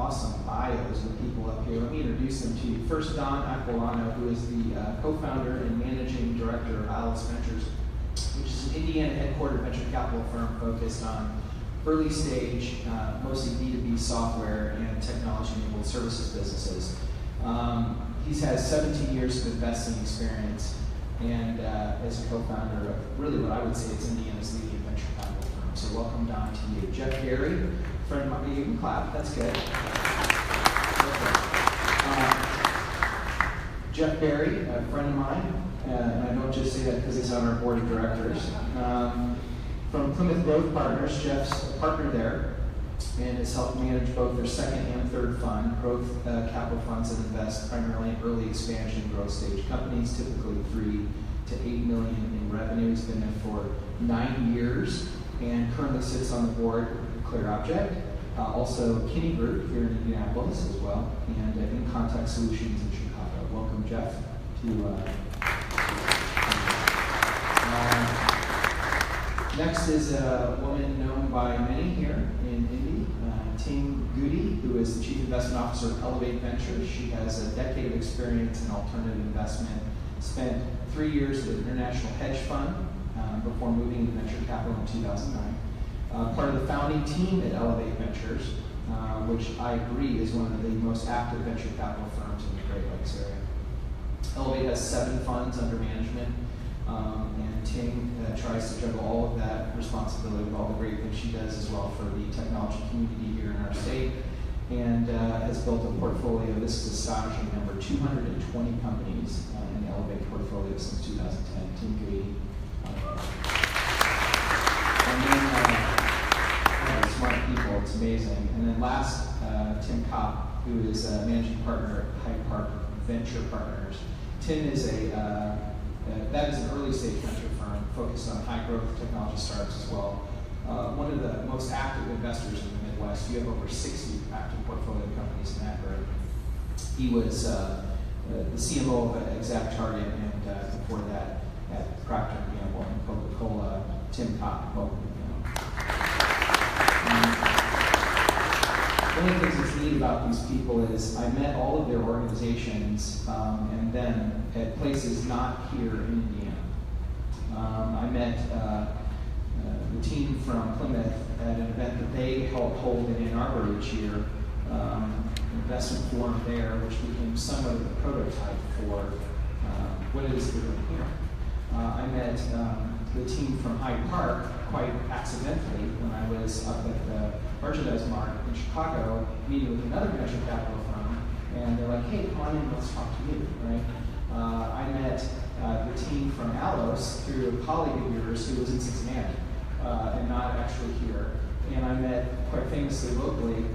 awesome bios of people up here. Let me introduce them to you. First, Don Aquilano, who is the co-founder and managing director of Allos Ventures, which is an Indiana headquartered venture capital firm focused on early stage, mostly B2B software and technology-enabled services businesses. He has 17 years of investing experience, and as a co-founder of really what I would say is Indiana's leading venture capital firm. So welcome, Don, to you. Jeff Gary, friend of mine. You can clap, that's good. Jeff Berry, a friend of mine, and I don't just say that because he's on our board of directors. From Plymouth Growth Partners, Jeff's a partner there and has helped manage both their second and third fund, growth capital funds that invest primarily in early expansion growth stage companies, typically 3 to 8 million in revenue. He's been there for 9 years and currently sits on the board of ClearObject, also Kinney Group here in Indianapolis as well, and In Contact Solutions in Chicago. Welcome, Jeff, to next is a woman known by many here in Indy, Ting, who is the Chief Investment Officer of Elevate Ventures. She has a decade of experience in alternative investment, spent 3 years at an international hedge fund before moving into venture capital in 2009. Part of the founding team at Elevate Ventures, which I agree is one of the most active venture capital firms in the Great Lakes area. Elevate has 7 funds under management, and Ting tries to juggle all of that responsibility with all the great things she does as well for the technology community here in our state, and has built a portfolio. This is astonishing number, 220 companies in the Elevate portfolio since 2010. Ting Gootee. And then smart people, it's amazing. And then last, Tim Kopp, who is a managing partner at Hyde Park Venture Partners. Tim is that is an early stage venture firm focused on high growth technology startups as well. One of the most active investors in the Midwest. You have over 60 active portfolio companies in that group. He was the CMO of ExactTarget, and before that at Procter & Gamble and Coca-Cola. Tim Kopp. One of the things that's neat about these people is I met all of their organizations and then at places not here in Indiana. I met the team from Plymouth at an event that they help hold in Ann Arbor each year, investment forum there, which became somewhat of a prototype for what it is we're doing here. I met the team from Hyde Park quite accidentally when I was up at the Merchandise Mart in Chicago meeting with another venture capital firm, and they're like, hey, come on in, let's talk to you, right? I met the team from Allos through a colleague of yours who was in Cincinnati and not actually here, and I met, quite famously locally,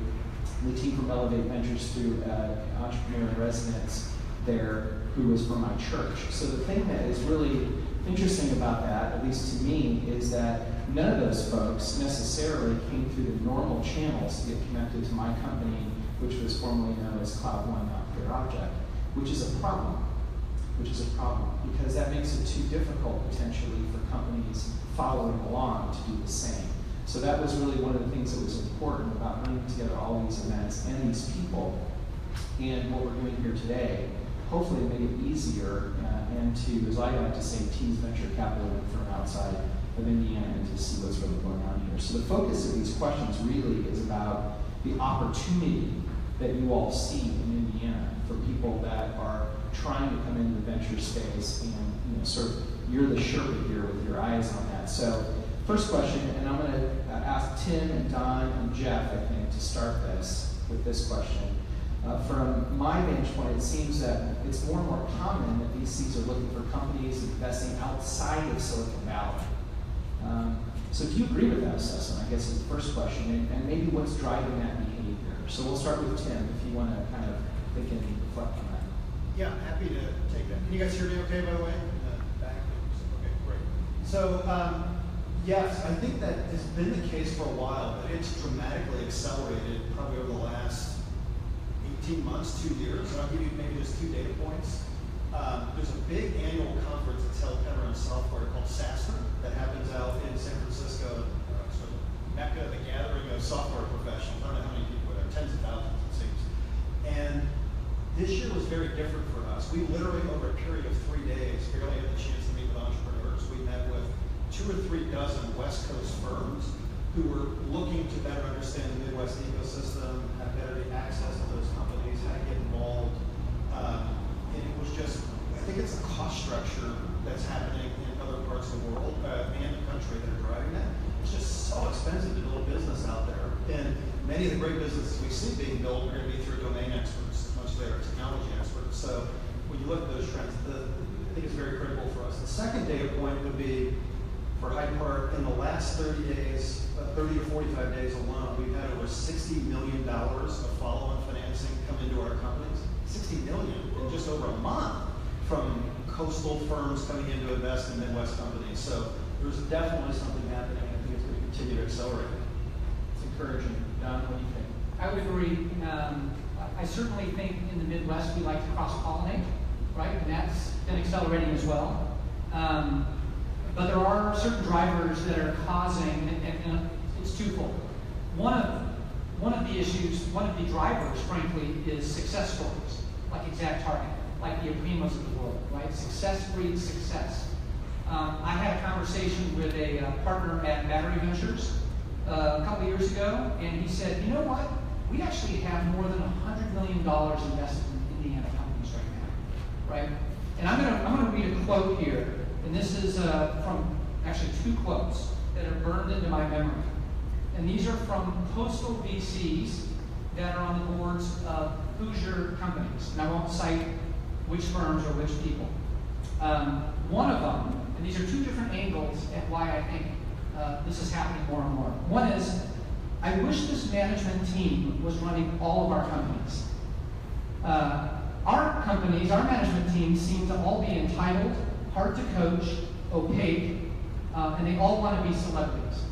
the team from Elevate Ventures through an entrepreneur in residence there who was from my church. So the thing that is really interesting about that, at least to me, is that none of those folks necessarily came through the normal channels to get connected to my company, which was formerly known as Cloud One, now ClearObject, which is a problem. Because that makes it too difficult potentially for companies following along to do the same. So that was really one of the things that was important about bringing together all these events and these people, and what we're doing here today. Hopefully make it easier and to, as I like to say, tease venture capital from outside of Indiana and to see what's really going on here. So the focus of these questions really is about the opportunity that you all see in Indiana for people that are trying to come into the venture space, and sort of you're the Sherpa here with your eyes on that. So first question, and I'm going to ask Tim and Don and Jeff, I think, to start this with this question. From my vantage point, it seems that it's more and more common that VCs are looking for companies investing outside of Silicon Valley. So do you agree with that assessment, I guess is the first question, and maybe what's driving that behavior? So we'll start with Tim, if you want to kind of think and reflect on that. Yeah, happy to take that. Can you guys hear me okay, by the way? In the back? Okay, great. So, yes, I think that has been the case for a while, but it's dramatically accelerated probably over the last 18 months, 2 years. And I'll give you maybe just 2 data points. There's a big annual conference that's held kind of around software called SaaStr that happens out in San Francisco, sort of Mecca, the gathering of software professionals. I don't know how many people are there, tens of thousands in St. This year was very different for us. We literally, over a period of 3 days, barely had the chance to meet with entrepreneurs. We met with 2 or 3 dozen West Coast firms who were looking to better understand the Midwest ecosystem, have better access to those companies, how to get involved. And it was just, I think it's the cost structure that's happening in other parts of the world and the country that are driving that. It's just so expensive to build a business out there. And many of the great businesses we see being built are going to be through domain experts as much as they are technology experts. So when you look at those trends, I think it's very critical for us. The second data point would be for Hyde Park, in the last 30 days, 30 to 45 days alone, we've had over $60 million of follow-on financing come into our companies. $60 million in just over a month from coastal firms coming in to invest in Midwest companies. So there's definitely something happening. I think it's going to continue to accelerate. It's encouraging. Don, what do you think? I would agree. I certainly think in the Midwest we like to cross-pollinate, right? And that's been accelerating as well. But there are certain drivers that are causing, and it's twofold. One of the issues, one of the drivers, frankly, is success stories, like ExactTarget, like the Primos of the world, right? Success breeds success. I had a conversation with a partner at Battery Ventures a couple years ago, and he said, you know what? We actually have more than $100 million invested in Indiana companies right now, right? And I'm gonna read a quote here, and this is from actually 2 quotes that are burned into my memory. And these are from postal VCs that are on the boards of Hoosier companies. And I won't cite which firms or which people. One of them, and these are 2 different angles at why I think this is happening more and more. One is, I wish this management team was running all of our companies. Our companies, our management teams seem to all be entitled, hard to coach, opaque, and they all want to be celebrities.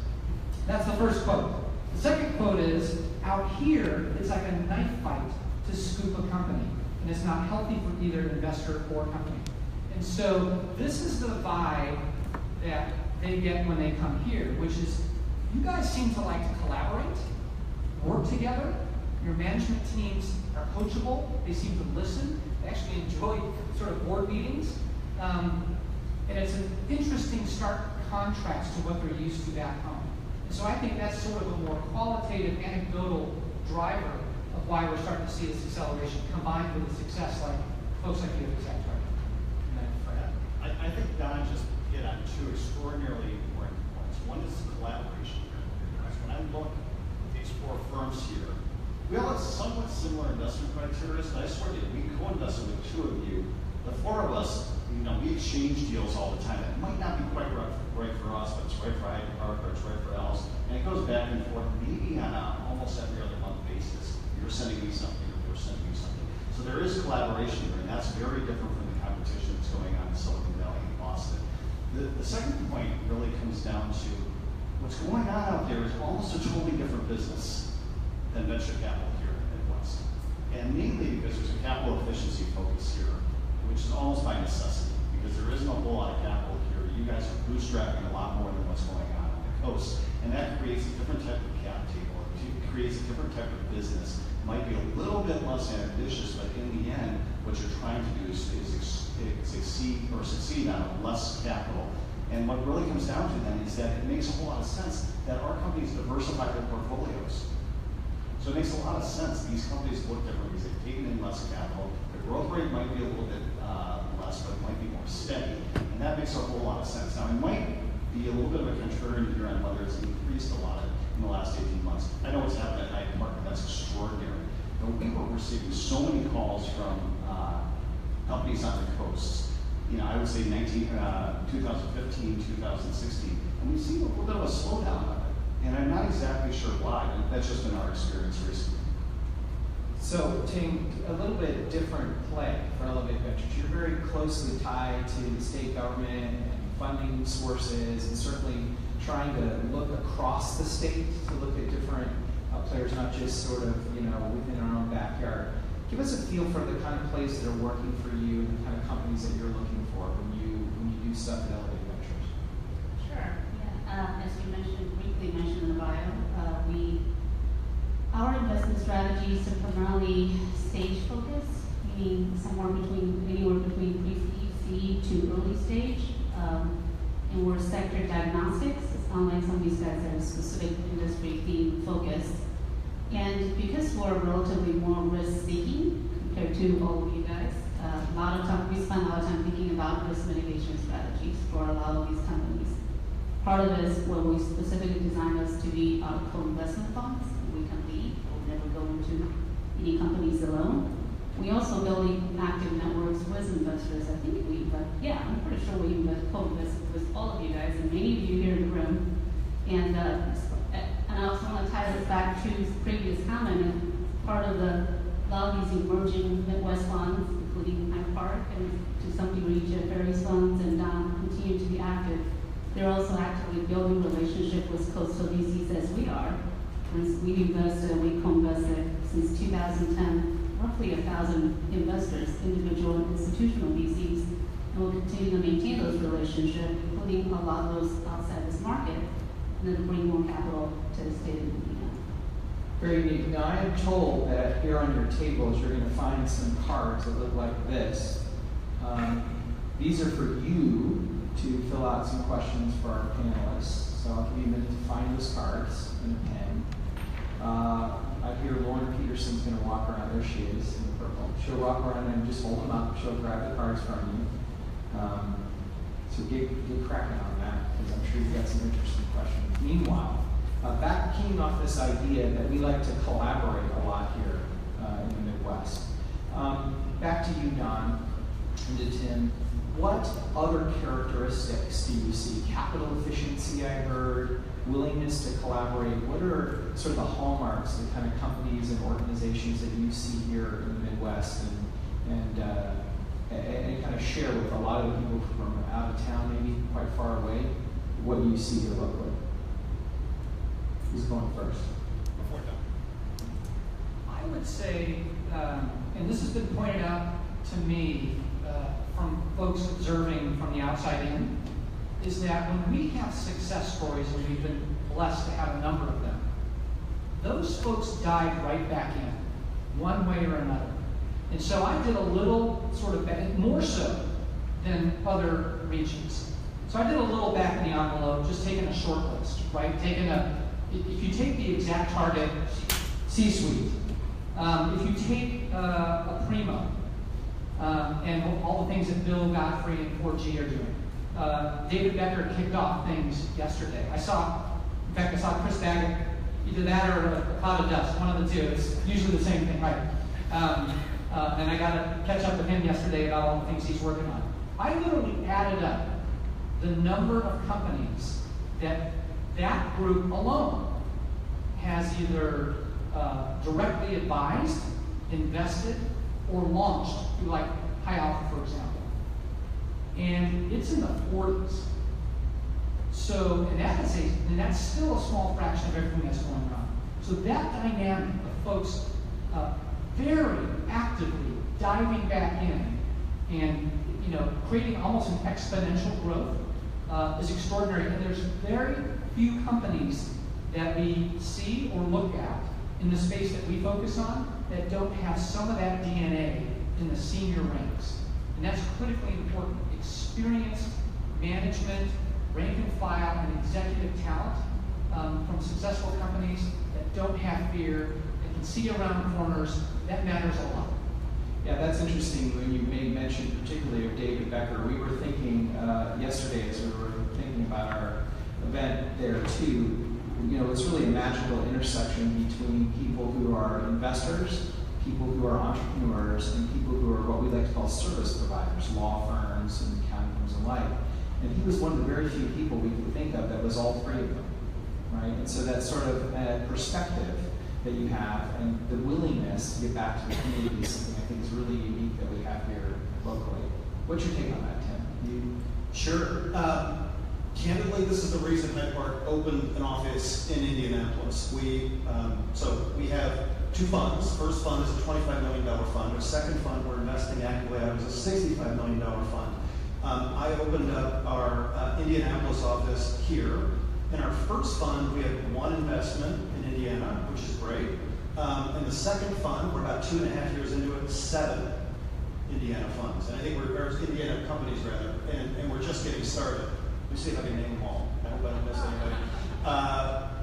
That's the first quote. The second quote is, out here, it's like a knife fight to scoop a company, and it's not healthy for either investor or company. And so this is the vibe that they get when they come here, which is, you guys seem to like to collaborate, work together, your management teams are coachable, they seem to listen, they actually enjoy sort of board meetings, and it's an interesting stark contrast to what they're used to back home. And so I think that's sort of a more qualitative, anecdotal driver of why we're starting to see this acceleration combined with the success like folks like you at ExactTarget. I think Don just hit on 2 extraordinarily important points. One is collaboration. When I look at these 4 firms here, we all have somewhat similar investment criteria, but I swear to you, we co-invested with 2 of you. The 4 of us, we exchange deals all the time. It might not be quite right for us, but it's right for Hyde Park or it's right for Allos. And it goes back and forth, maybe on almost every other month basis. You're sending me something, or you're sending me something. So there is collaboration here, and that's very different from the competition that's going on in Silicon Valley and Boston. The second point really comes down to what's going on out there is almost a totally different business than venture capital here in the Midwest. And mainly because there's a capital efficiency focus here, which is almost by necessity, because there isn't a whole lot of capital here. You guys are bootstrapping a lot more than what's going on the coast. And that creates a different type of cap table. It creates a different type of business. It might be a little bit less ambitious, but in the end, what you're trying to do is succeed out of less capital. And what really comes down to then is that it makes a whole lot of sense that our companies diversify their portfolios. So it makes a lot of sense. These companies look different because they've taken in less capital. The growth rate might be a little bit less, but it might be more steady. And that makes a whole lot of sense. Now, it might be a little bit of a contrarian here on whether it's increased a lot in the last 18 months. I know what's happened at Hyde Park, and that's extraordinary. But we were receiving so many calls from companies on the coast. I would say 2015, 2016, and we've seen a little bit of a slowdown of it. And I'm not exactly sure why, but that's just been our experience recently. So, Ting, a little bit different play for Elevate Ventures. You're very closely tied to the state government and funding sources, and certainly trying to look across the state to look at different players, not just sort of within our own backyard. Give us a feel for the kind of plays that are working for you and the kind of companies that you're looking for when you do stuff at Elevate Ventures. Sure. Yeah. As you briefly mentioned in the bio, our investment strategies are primarily stage focused. meaning anywhere between pre-seed to early stage. And we're sector diagnostics. It's unlike some of these guys that are specific industry theme focused. And because we're relatively more risk-seeking compared to all of you guys, a lot of time, we spend a lot of time thinking about risk mitigation strategies for a lot of these companies. Part of it is where we specifically designed us to be our co-investment funds. We can lead, we'll never go into any companies alone. We also building active networks with investors. I think I'm pretty sure we co-invest with all of you guys and many of you here in the room. And I also want to tie this back to his previous comment. And part of a lot of these emerging Midwest funds, including Hyde Park and to some degree Jeff Ferry's funds and Don continue to be active. They're also actively building relationship with coastal VCs as we are. We co-invested since 2010. Roughly 1,000 investors, individual and institutional VCs, and we'll continue to maintain those relationships, including a lot of those outside this market, and then bring more capital to the state of Indiana. Very neat. Now, I am told that here on your tables you're going to find some cards that look like this. These are for you to fill out some questions for our panelists. So I'll give you a minute to find those cards and a pen. I hear Lauren Peterson's going to walk around. There she is in the purple. She'll walk around and just hold them up. She'll grab the cards from you. So get cracking on that, because I'm sure you've got some interesting questions. Meanwhile, keying off this idea that we like to collaborate a lot here in the Midwest. Back to you, Don, and to Tim. What other characteristics do you see? Capital efficiency, I heard, willingness to collaborate. What are sort of the hallmarks, the kind of companies and organizations that you see here in the Midwest, and kind of share with a lot of the people from out of town, maybe quite far away, what you see here locally? Who's going first? Before Don. I would say, and this has been pointed out to me from folks observing from the outside in, is that when we have success stories, and we've been blessed to have a number of them, those folks dive right back in, one way or another. And so I did a little sort of, more so than other regions. So I did a little back in the envelope, just taking a short list, right? If you take the exact target C-suite, if you take a Primo, and all the things that Bill Godfrey and 4G are doing. David Becker kicked off things yesterday. I saw Chris Daggett, either that or a cloud of dust, one of the two. It's usually the same thing, right? And I got to catch up with him yesterday about all the things he's working on. I literally added up the number of companies that group alone has either directly advised, invested, or launched through like High Alpha, for example. And it's in the 40s. So, and that's still a small fraction of everything that's going on. So that dynamic of folks very actively diving back in and creating almost an exponential growth is extraordinary. And there's very few companies that we see or look at in the space that we focus on that don't have some of that DNA in the senior ranks. And that's critically important. Experienced management, rank and file, and executive talent from successful companies that don't have fear and can see around corners, that matters a lot. Yeah, that's interesting when you made mention particularly of David Becker. We were thinking yesterday as we were thinking about our event there too, it's really a magical intersection between people who are investors, people who are entrepreneurs, and people who are what we like to call service providers, law firms and accounting firms alike. And he was one of the very few people we could think of that was all three of them, right? And so that sort of perspective that you have and the willingness to get back to the community is something I think is really unique that we have here locally. What's your take on that, Tim? Sure. Candidly, this is the reason Hyde Park opened an office in Indianapolis. We have two funds. First fund is a $25 million fund. Our second fund we're investing actively out of is a $65 million fund. I opened up our Indianapolis office here. In our first fund, we had one investment in Indiana, which is great. In the second fund, we're about 2.5 years into it, 7. Indiana funds, and I think or Indiana companies rather, and we're just getting started. Let me see if I can name them all. I hope I don't miss anybody.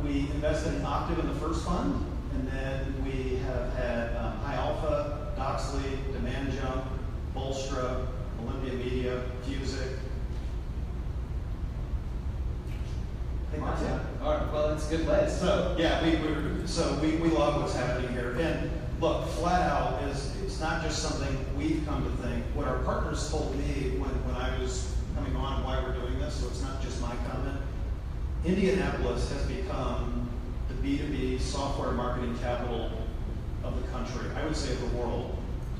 We invested in Octave in the first fund, and then we have had High Alpha, Doxley, Demand Jump, Bolstra, Olympia Media, Fusic. I think that's it. All right, well, it's a good list. So yeah, we love what's happening here. And look, flat out it's not just something we've come to think. What our partners told me when I was coming on why we're doing this, so it's not just my comment. Indianapolis has become the B2B software marketing capital of the country. I would say of the world,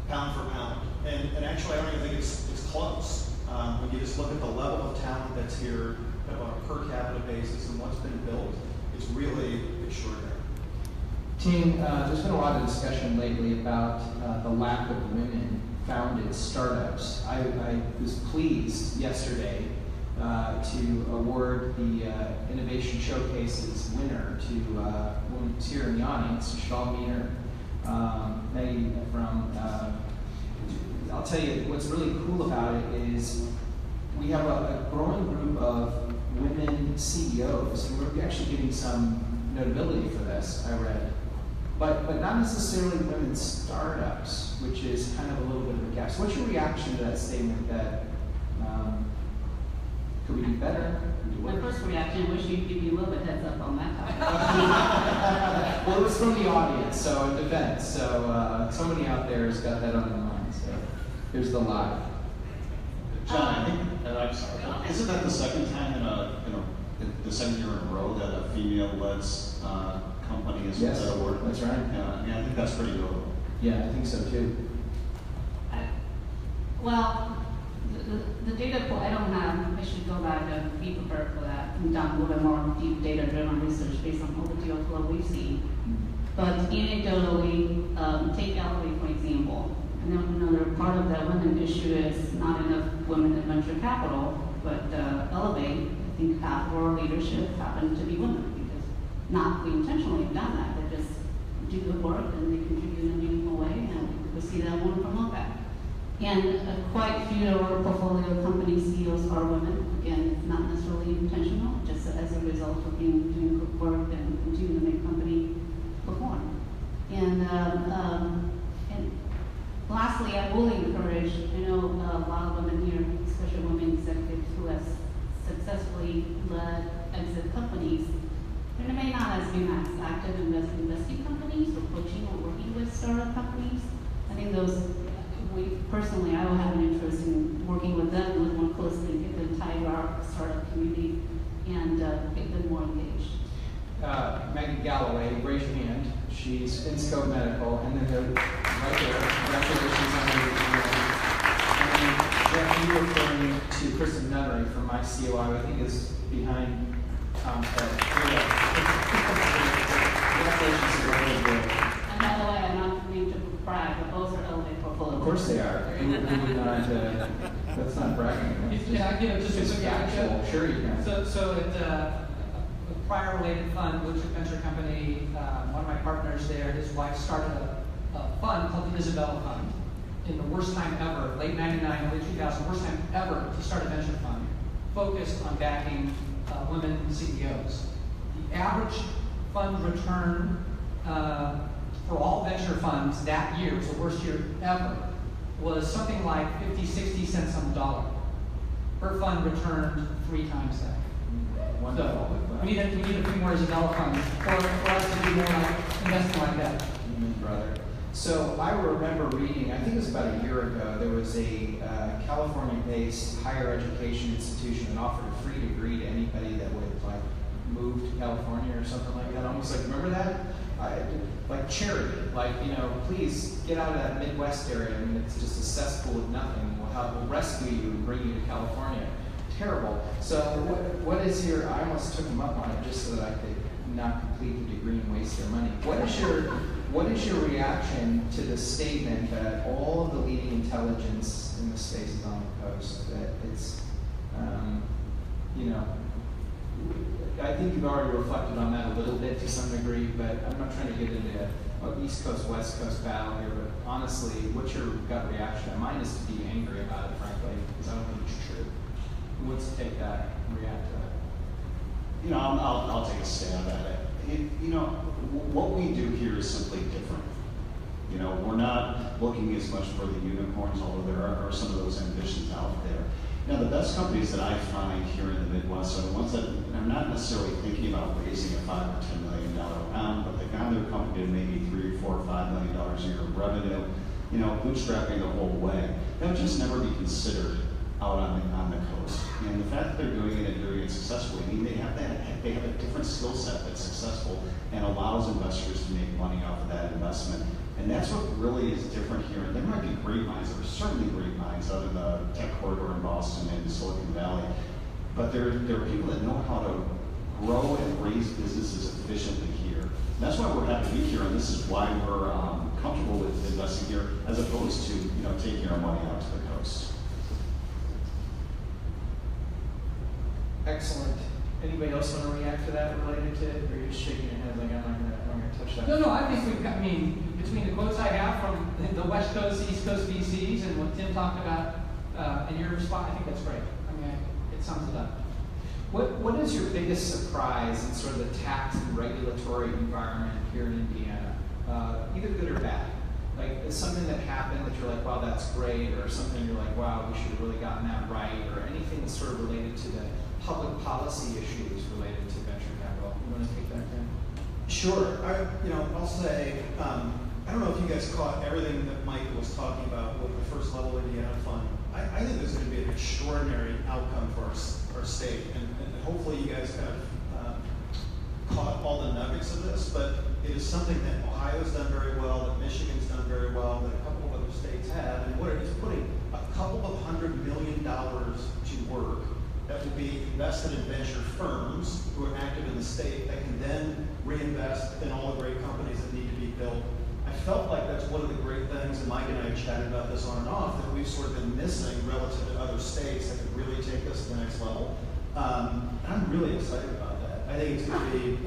pound for pound. And actually, I don't even think it's close. When you just look at the level of talent that's here, kind of on a per capita basis, and what's been built, it's really extraordinary. Ting, there's been a lot of discussion lately about the lack of women-founded startups. I was pleased yesterday to award the Innovation Showcases winner to a woman who's here in the audience. You should all meet her. Maggie from, I'll tell you, what's really cool about it is we have a growing group of women CEOs, and we're actually getting some notability for this, I read. But not necessarily women startups, which is kind of a little bit of a gap. So what's your reaction to that statement that could we do better? My first reaction, wish you'd give me a little bit heads up on that topic. Well, it was from the audience, so in defense. So somebody out there has got that on their mind. So here's the live. John, I think, and I'm sorry, isn't that the second time the second year in a row that a female-led company has won that award? That's right. Yeah, I think that's pretty notable. Yeah, I think so too. Well, the data point I don't have, I should go back and be prepared for that and done a little bit more deep data-driven research based on all the deal flow we've seen. But anecdotally, take Elevate for example. I know another part of that women issue is not enough women in venture capital, but Elevate, I think half of our leadership happen to be women because not we intentionally have done that. They just do good work and they contribute in a meaningful way, and we see that and want to promote that. And quite a few of our portfolio company CEOs are women. Again, not necessarily intentional, just as a result of doing good work and continuing to make company perform. And lastly, I will encourage, I know a lot of women here, especially women executives who have successfully led exit companies, they may not have been as active in investing companies or coaching or working with startup companies. I think those, personally, I will have an interest in working with them a little more closely, get them tied to our startup community, and get them more engaged. Maggie Galloway, raise your hand. She's in Scope Medical, and then they're right there. Congratulations on your And then Jeff, you referring to Kristen Nunnery from my COI, I think is behind Tom's head. Congratulations to both of you. And by the way, I'm not meaning to brag, but both are Elevate portfolio. Of course they are. We would not, that's not bragging. Yeah, just It's a quick factual. Sure you can. So at a prior related fund, Blue Chip Venture Company, one of my partners there, his wife started a fund called the Isabella Fund in the worst time ever, late 99, early 2000, worst time ever to start a venture fund, focused on backing women CEOs. The average fund return for all venture funds that year, it was the worst year ever, was something like 50, 60 cents on the dollar. Her fund returned 3 times that. Wonderful. So we need a few more Isabella funds for us to do more like investing like that. Brother. So I remember reading, I think it was about a year ago, there was a California-based higher education institution that offered a free degree to anybody that would like move to California or something like that. Almost like, remember that? Like charity, like, please get out of that Midwest area. I mean, it's just a cesspool of nothing. We'll rescue you and bring you to California. Terrible. So what is your, I almost took them up on it just so that I could not complete the degree and waste their money. What is your reaction to the statement that all of the leading intelligence in the space is on the coast? That it's, I think you've already reflected on that a little bit to some degree, but I'm not trying to get into East Coast, West Coast battle here, but honestly, what's your gut reaction? Mine is to be angry about it, frankly, because I don't think it's true. Who wants to take that and react to that? You know, I'll take a stab at it. You know, what we do here is simply different. You know, we're not looking as much for the unicorns, although there are some of those ambitions out there. Now, the best companies that I find here in the Midwest are the ones that are not necessarily thinking about raising a $5 or $10 million round, but they've got their company to maybe $3, $4, $5 million a year of revenue, you know, bootstrapping the whole way. That would just never be considered out on the coast. And the fact that they're doing it and doing it successfully, I mean, they have a different skill set that's successful and allows investors to make money off of that investment. And that's what really is different here. And there might be great minds, there are certainly great minds out in the tech corridor in Boston and Silicon Valley. But there are people that know how to grow and raise businesses efficiently here. And that's why we're happy to be here, and this is why we're comfortable with investing here, as opposed to, you know, taking our money out to the coast. Excellent. Anybody else want to react to that related to it? Or are you just shaking your head like I'm not gonna touch that? No, I think we've got, I mean, between the quotes I have from the West Coast, East Coast VCs and what Tim talked about in your response, I think that's great. I mean, it sums it up. What is your biggest surprise in sort of the tax and regulatory environment here in Indiana? Either good or bad. Like, is something that happened that you're like, wow, that's great, or something you're like, wow, we should have really gotten that right, or anything that's sort of related to the public policy issues related to venture capital? You want to take that, Tim? Sure. I'll say, I don't know if you guys caught everything that Mike was talking about with the first level Indiana fund. I think there's going to be an extraordinary outcome for our state, and hopefully you guys have caught all the nuggets of this, but it is something that Ohio's done very well, that Michigan's done very well, that a couple of other states have, and what it is putting a couple of $100 million to work that will be invested in venture firms who are active in the state that can then reinvest in all the great companies that need to be built. I felt like that's one of the great things, and Mike and I chatted about this on and off, that we've sort of been missing relative to other states that could really take us to the next level. And I'm really excited about that. I think it's going to be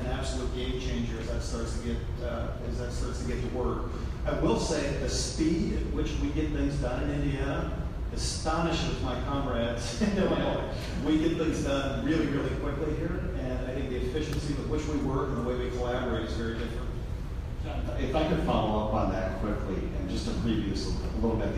an absolute game changer as that starts to get to work. I will say the speed at which we get things done in Indiana astonishes my comrades in Illinois. We get things done really, really quickly here, and I think the efficiency with which we work and the way we collaborate is very different. If I could follow up on that quickly, and just to preview this a little bit,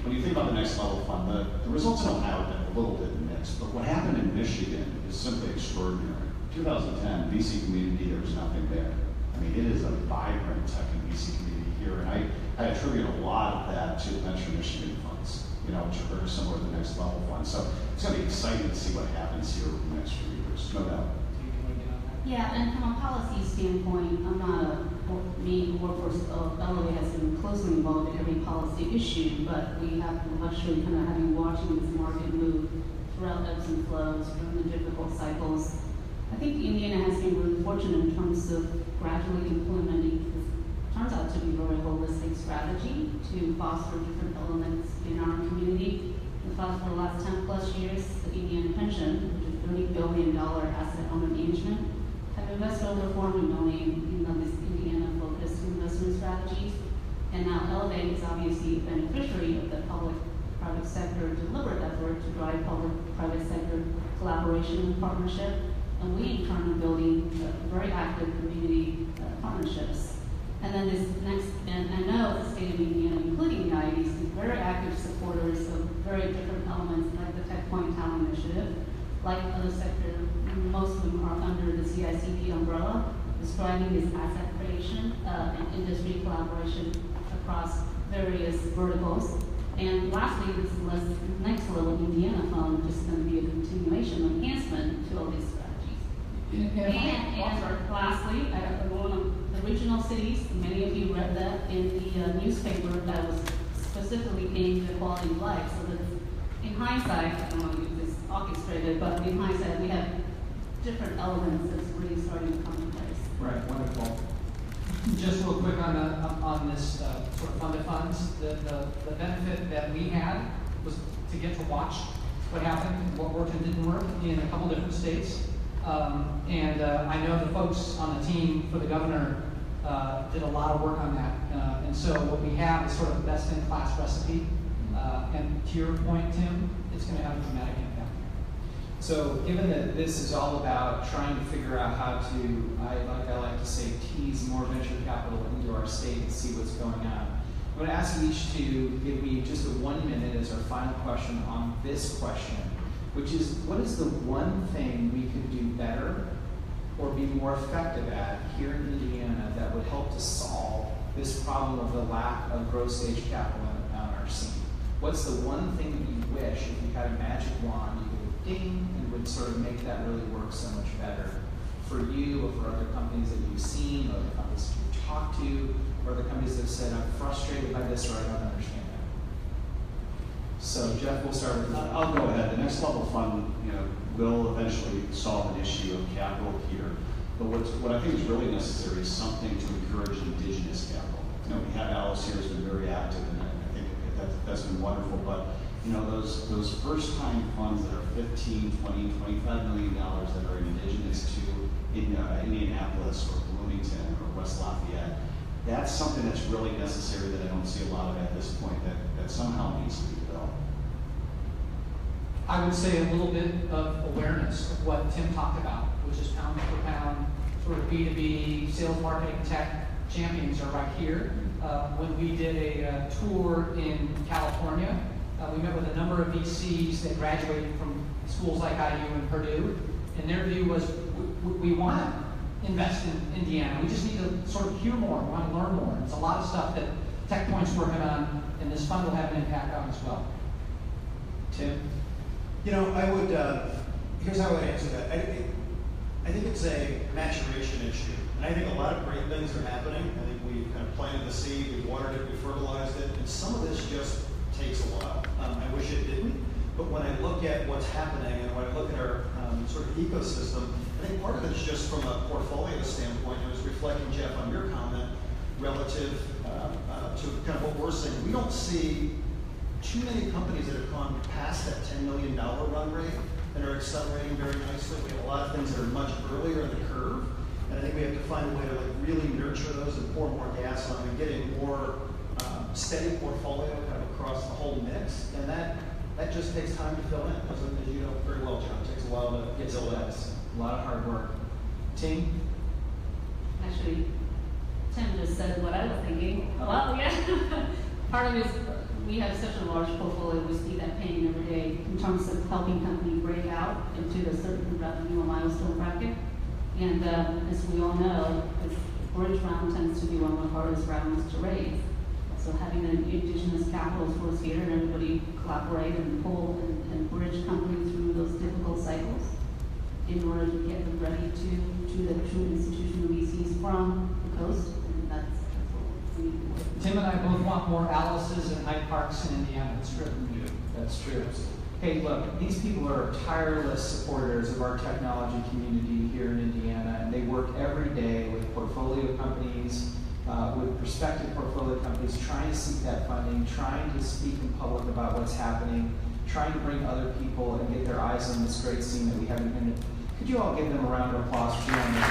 when you think about the next level fund, the results in Ohio have been a little bit mixed, but what happened in Michigan is simply extraordinary. 2010, VC community, there was nothing there. I mean, it is a vibrant tech and VC community here, and I attribute a lot of that to the Venture Michigan funds, you know, which are very similar to the next level fund. So it's going to be exciting to see what happens here over the next few years, no doubt. Yeah, and from a policy standpoint, I'm not me workforce fellow has been closely involved in every policy issue, but we have the luxury kind of having watching this market move throughout ebbs and flows, through the difficult cycles. I think Indiana has been really fortunate in terms of gradually implementing this, turns out to be a very holistic strategy to foster different elements in our community. In fact, for the last 10 plus years, the Indiana Pension, which is $30 billion asset under management, have invested over $400 million in this Indiana-focused investment strategies. And now Elevate is obviously a beneficiary of the public-private sector deliberate effort to drive public-private sector collaboration and partnership. And we in turn are building very active community partnerships. And then this next, and I know the state of Indiana, including the IEs, is very active supporters of very different elements like the Techpoint Talent Initiative, like other sectors. Most of them are under the CICP umbrella, describing this asset creation and industry collaboration across various verticals. And lastly, this next level Indiana fund is going to be a continuation, enhancement to all these strategies. And lastly, one of the regional cities, many of you read that in the newspaper that was specifically aimed at quality of life. So that in hindsight, I don't want to get this orchestrated, but in hindsight, we have different elements that's really starting to come in place. Right, wonderful. Just real quick on this sort of funded funds, the benefit that we had was to get to watch what happened, what worked and didn't work in a couple different states. I know the folks on the team for the governor did a lot of work on that. And so what we have is sort of a best-in-class recipe. And to your point, Tim, it's going to have a dramatic impact. So given that this is all about trying to figure out how to, I like to say, tease more venture capital into our state and see what's going on, I'm going to ask you each to give me just a 1 minute as our final question on this question, which is, what is the one thing we could do better or be more effective at here in Indiana that would help to solve this problem of the lack of growth stage capital on our scene? What's the one thing that you wish, if you had a magic wand, you could ding and would sort of make that really work so much better for you or for other companies that you've seen, or the companies that you've talked to, or the companies that have said, I'm frustrated by this, or I don't understand that. So Jeff, we'll start with you. I'll go ahead. The next level fund, will eventually solve an issue of capital here. But what I think is really necessary is something to encourage indigenous capital. We have Allos here who's been very active, and I think that's been wonderful. But those first-time funds that are $15, $20, $25 million that are indigenous to Indianapolis or Bloomington or West Lafayette, that's something that's really necessary that I don't see a lot of at this point that somehow needs to be developed. I would say a little bit of awareness of what Tim talked about, which is pound for pound, sort of B2B, sales, marketing, tech champions are right here. When we did a tour in California, we met with a number of VCs that graduated from schools like IU and Purdue, and their view was, we want to invest in Indiana. We just need to sort of hear more, we want to learn more. There's a lot of stuff that Techpoint's working on, and this fund will have an impact on as well. Tim? I would, here's how I would answer that. I think it's a maturation issue. And I think a lot of great things are happening. I think we've kind of planted the seed, we've watered it, we've fertilized it, and some of this just takes a while. I wish it didn't, but when I look at what's happening and when I look at our sort of ecosystem, I think part of it's just from a portfolio standpoint. I was reflecting, Jeff, on your comment relative to kind of what we're saying. We don't see too many companies that have gone past that $10 million run rate and are accelerating very nicely. We have a lot of things that are much earlier in the curve, and I think we have to find a way to really nurture those and pour more gas on them and get a more steady portfolio kind of across the whole mix, and that just takes time to fill in. As you know very well, John, it takes a while to get built up. A lot of hard work. Ting? Actually, Tim just said what I was thinking. Well, yeah. Part of it is we have such a large portfolio, we see that pain every day in terms of helping companies break out into the certain revenue or milestone bracket. And as we all know, this bridge round tends to be one of the hardest rounds to raise. So having an indigenous capital source here and everybody collaborate and pull and bridge companies through those difficult cycles in order to get them ready to the true institutional VCs from the coast, and that's what we need to work. Tim and I both want more Alloses and Hyde Parks in Indiana. That's true. That's true. Hey, look, these people are tireless supporters of our technology community here in Indiana, and they work every day with portfolio companies, with prospective portfolio companies, trying to seek that funding, trying to speak in public about what's happening, trying to bring other people and get their eyes on this great scene that we haven't been. Could you all give them a round of applause for doing this?